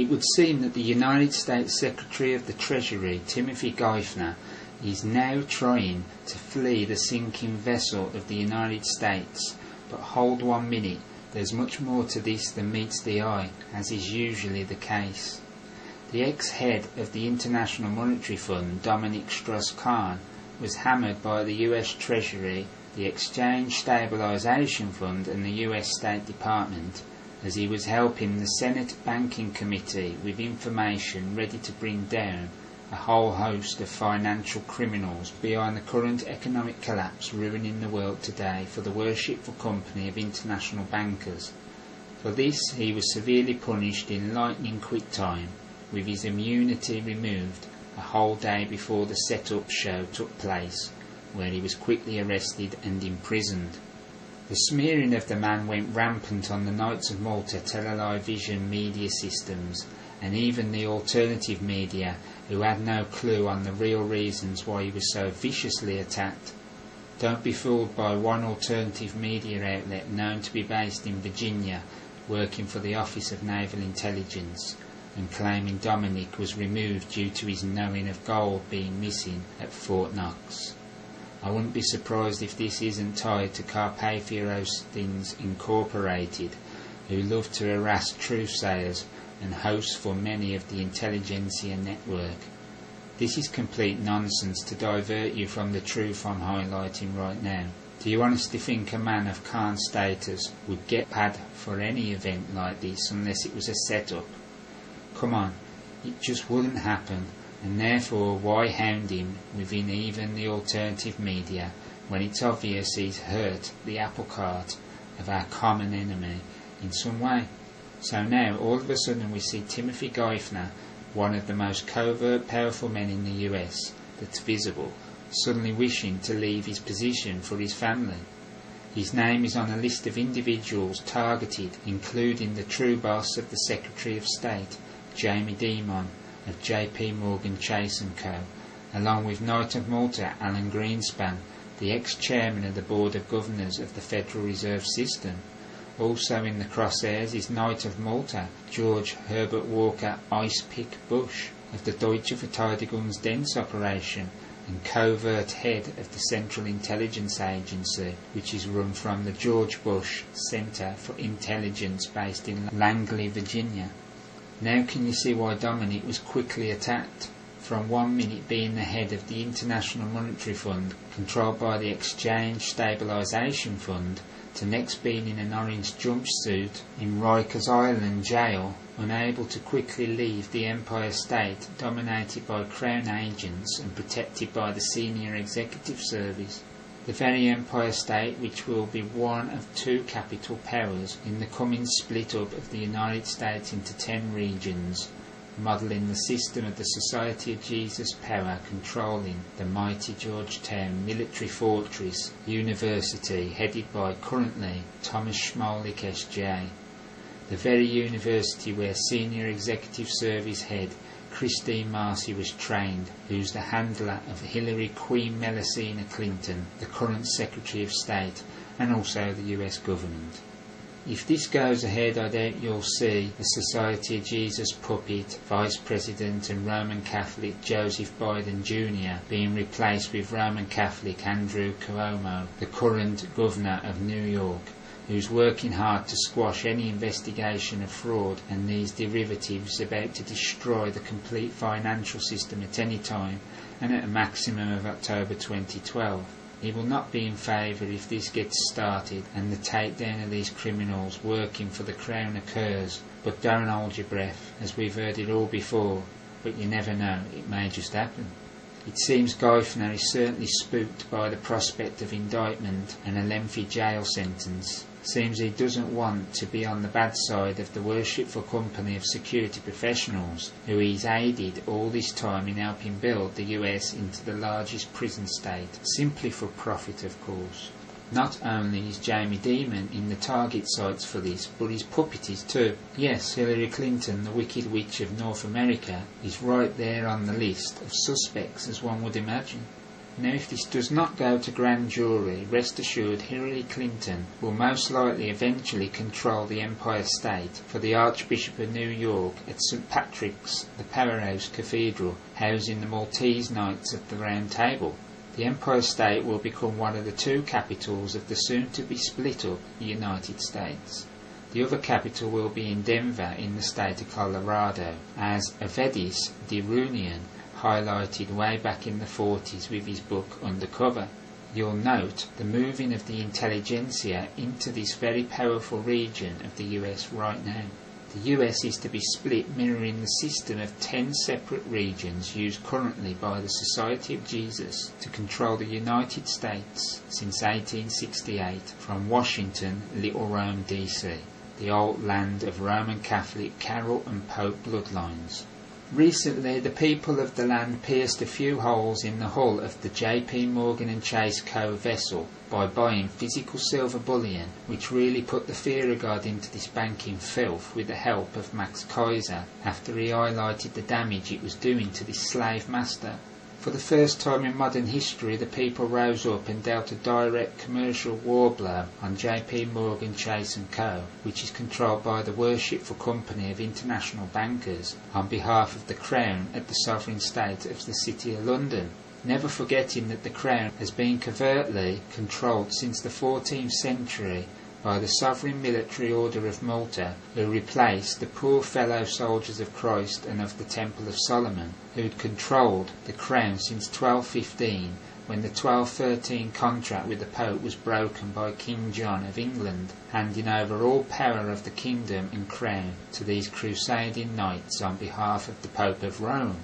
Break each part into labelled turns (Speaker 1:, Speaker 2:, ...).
Speaker 1: It would seem that the United States Secretary of the Treasury, Timothy Geithner, is now trying to flee the sinking vessel of the United States. But hold 1 minute, there's much more to this than meets the eye, as is usually the case. The ex-head of the International Monetary Fund, Dominic Strauss-Kahn, was hammered by the US Treasury, the Exchange Stabilization Fund and the US State Department as he was helping the Senate Banking Committee with information ready to bring down a whole host of financial criminals behind the current economic collapse ruining the world today for the worshipful company of international bankers. For this he was severely punished in lightning quick time, with his immunity removed a whole day before the set-up show took place, where he was quickly arrested and imprisoned. The smearing of the man went rampant on the Knights of Malta television media systems, and even the alternative media, who had no clue on the real reasons why he was so viciously attacked. Don't be fooled by one alternative media outlet known to be based in Virginia, working for the Office of Naval Intelligence, and claiming Dominic was removed due to his knowing of gold being missing at Fort Knox. I wouldn't be surprised if this isn't tied to Carpathia Hostings Incorporated, who love to harass truthsayers and hosts for many of the intelligentsia network. This is complete nonsense to divert you from the truth I'm highlighting right now. Do you honestly think a man of Khan's status would get paid for any event like this unless it was a set-up? Come on, it just wouldn't happen. And therefore why hound him within even the alternative media when it's obvious he's hurt the apple cart of our common enemy in some way? So now all of a sudden we see Timothy Geithner, one of the most covert powerful men in the US that's visible, suddenly wishing to leave his position for his family. His name is on a list of individuals targeted, including the true boss of the Secretary of State, Jamie Dimon, of JP Morgan Chase & Co., along with Knight of Malta Alan Greenspan, the ex-chairman of the Board of Governors of the Federal Reserve System. Also in the crosshairs is Knight of Malta George Herbert Walker Icepick Bush of the Deutsche Verteidigungsdienst operation and covert head of the Central Intelligence Agency, which is run from the George Bush Center for Intelligence based in Langley, Virginia. Now can you see why Dominic was quickly attacked? From 1 minute being the head of the International Monetary Fund, controlled by the Exchange Stabilization Fund, to next being in an orange jumpsuit in Rikers Island jail, unable to quickly leave the Empire State dominated by Crown agents and protected by the Senior Executive Service. The very Empire State which will be one of two capital powers in the coming split up of the United States into 10 regions, modelling the system of the Society of Jesus power controlling the mighty Georgetown military fortress university headed by currently Thomas Schmolik SJ, the very university where Senior Executive Service head Christine Marcy was trained, who's the handler of Hillary Queen Melusina Clinton, the current Secretary of State, and also the US government. If this goes ahead, I doubt you'll see the Society of Jesus puppet, Vice President and Roman Catholic Joseph Biden Jr. being replaced with Roman Catholic Andrew Cuomo, the current Governor of New York, who's working hard to squash any investigation of fraud and these derivatives about to destroy the complete financial system at any time and at a maximum of October 2012. He will not be in favour if this gets started and the takedown of these criminals working for the Crown occurs, but don't hold your breath, as we've heard it all before, but you never know, it may just happen. It seems Geithner is certainly spooked by the prospect of indictment and a lengthy jail sentence. Seems he doesn't want to be on the bad side of the worshipful company of security professionals who he's aided all this time in helping build the US into the largest prison state, simply for profit of course. Not only is Jamie Dimon in the target sites for this, but his puppet is too. Yes, Hillary Clinton, the Wicked Witch of North America, is right there on the list of suspects, as one would imagine. Now if this does not go to grand jury, rest assured Hillary Clinton will most likely eventually control the Empire State for the Archbishop of New York at St. Patrick's, the Powerhouse Cathedral, housing the Maltese Knights of the Round Table. The Empire State will become one of the two capitals of the soon-to-be split-up United States. The other capital will be in Denver in the state of Colorado, as Avedis Dirunian highlighted way back in the 40s with his book Undercover. You'll note the moving of the intelligentsia into this very powerful region of the US right now. The US is to be split mirroring the system of 10 separate regions used currently by the Society of Jesus to control the United States since 1868 from Washington, Little Rome, DC, the old land of Roman Catholic Carol and Pope bloodlines. Recently, the people of the land pierced a few holes in the hull of the J.P. Morgan & Chase Co. vessel by buying physical silver bullion, which really put the fear of God into this banking filth with the help of Max Kaiser after he highlighted the damage it was doing to this slave master. For the first time in modern history, the people rose up and dealt a direct commercial war blow on J.P. Morgan Chase & Co., which is controlled by the worshipful company of international bankers on behalf of the Crown at the sovereign state of the City of London. Never forgetting that the Crown has been covertly controlled since the 14th century by the Sovereign Military Order of Malta, who replaced the poor fellow soldiers of Christ and of the Temple of Solomon, who had controlled the crown since 1215, when the 1213 contract with the Pope was broken by King John of England, handing over all power of the kingdom and crown to these crusading knights on behalf of the Pope of Rome.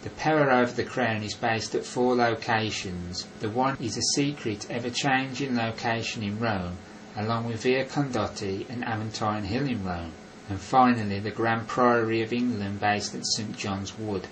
Speaker 1: The power over the crown is based at 4 locations. The one is a secret, ever-changing location in Rome, along with Via Condotti and Aventine Hill in Rome, and finally the Grand Priory of England based at St John's Wood.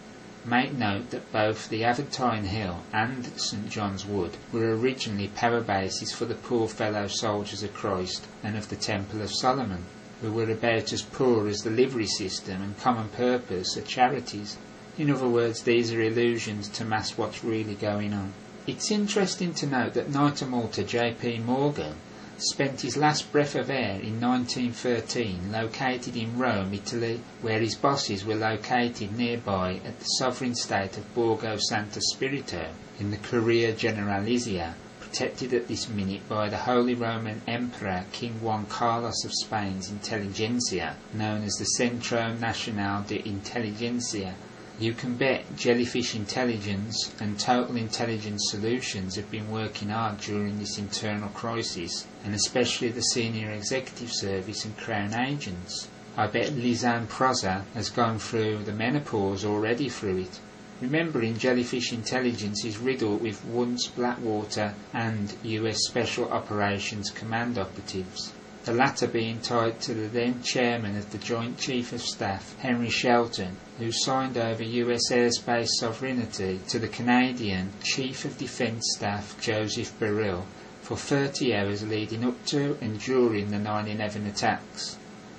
Speaker 1: Make note that both the Aventine Hill and St John's Wood were originally power bases for the poor fellow soldiers of Christ and of the Temple of Solomon, who were about as poor as the livery system and common purpose at charities. In other words, these are illusions to mask what's really going on. It's interesting to note that Knight of Malta J.P. Morgan spent his last breath of air in 1913 located in Rome, Italy, where his bosses were located nearby at the sovereign state of Borgo Santo Spirito in the Curia Generalizia, protected at this minute by the Holy Roman Emperor King Juan Carlos of Spain's intelligentsia, known as the Centro Nacional de Inteligencia. You can bet Jellyfish Intelligence and Total Intelligence Solutions have been working hard during this internal crisis, and especially the Senior Executive Service and Crown agents. I bet Lisanne Proza has gone through the menopause already through it. Remembering Jellyfish Intelligence is riddled with once Blackwater and US Special Operations Command operatives, the latter being tied to the then chairman of the Joint Chief of Staff, Henry Shelton, who signed over US airspace sovereignty to the Canadian Chief of Defence Staff, Joseph Beryl, for 30 hours leading up to and during the 9/11 attacks.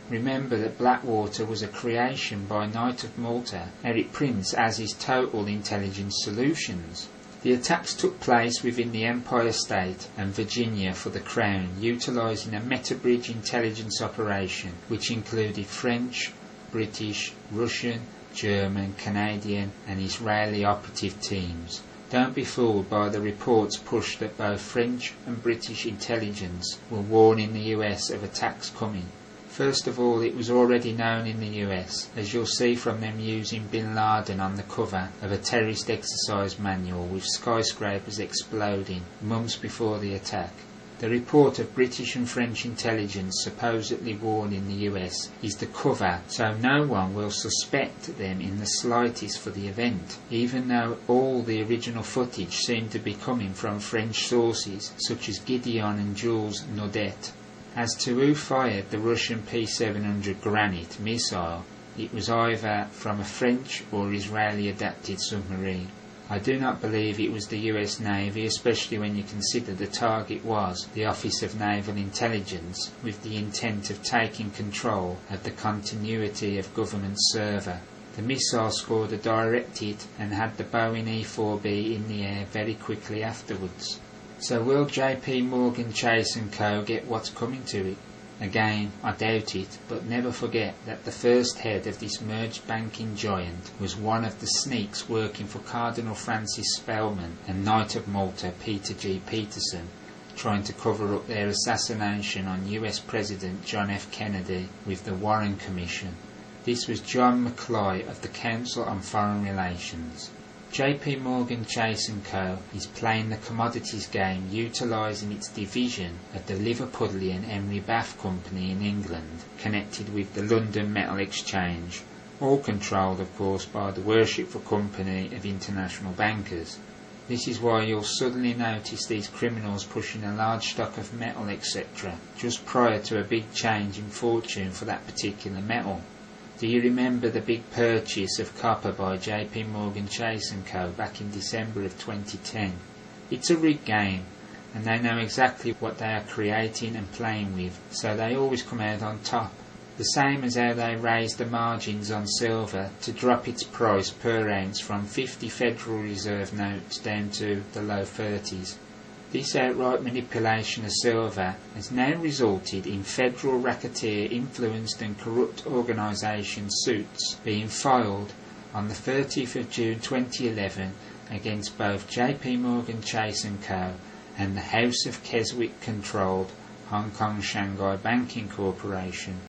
Speaker 1: Remember that Blackwater was a creation by Knight of Malta, Eric Prince, as his Total Intelligence Solutions. The attacks took place within the Empire State and Virginia for the Crown, utilising a Metabridge intelligence operation which included French, British, Russian, German, Canadian and Israeli operative teams. Don't be fooled by the reports pushed that both French and British intelligence were warning the US of attacks coming. First of all, it was already known in the US, as you'll see from them using Bin Laden on the cover of a terrorist exercise manual with skyscrapers exploding months before the attack. The report of British and French intelligence supposedly warning the US is the cover so no one will suspect them in the slightest for the event, even though all the original footage seemed to be coming from French sources such as Gideon and Jules Naudet. As to who fired the Russian P-700 Granit missile, it was either from a French or Israeli adapted submarine. I do not believe it was the US Navy, especially when you consider the target was the Office of Naval Intelligence, with the intent of taking control of the continuity of government server. The missile scored a direct hit and had the Boeing E-4B in the air very quickly afterwards. So will JP Morgan Chase & Co. get what's coming to it? Again, I doubt it, but never forget that the first head of this merged banking giant was one of the sneaks working for Cardinal Francis Spellman and Knight of Malta Peter G. Peterson, trying to cover up their assassination on US President John F. Kennedy with the Warren Commission. This was John McCloy of the Council on Foreign Relations. JP Morgan Chase & Co. is playing the commodities game, utilising its division of the Liverpudlian Emery Bath Company in England, connected with the London Metal Exchange, all controlled of course by the worshipful company of international bankers. This is why you'll suddenly notice these criminals pushing a large stock of metal etc. just prior to a big change in fortune for that particular metal. Do you remember the big purchase of copper by JP Morgan Chase & Co. back in December of 2010? It's a rigged game, and they know exactly what they are creating and playing with, so they always come out on top. The same as how they raised the margins on silver to drop its price per ounce from 50 Federal Reserve notes down to the low 30s. This outright manipulation of silver has now resulted in federal racketeer influenced and corrupt organisation suits being filed on the 30th of June 2011 against both JP Morgan Chase & Co. and the House of Keswick controlled Hong Kong Shanghai Banking Corporation.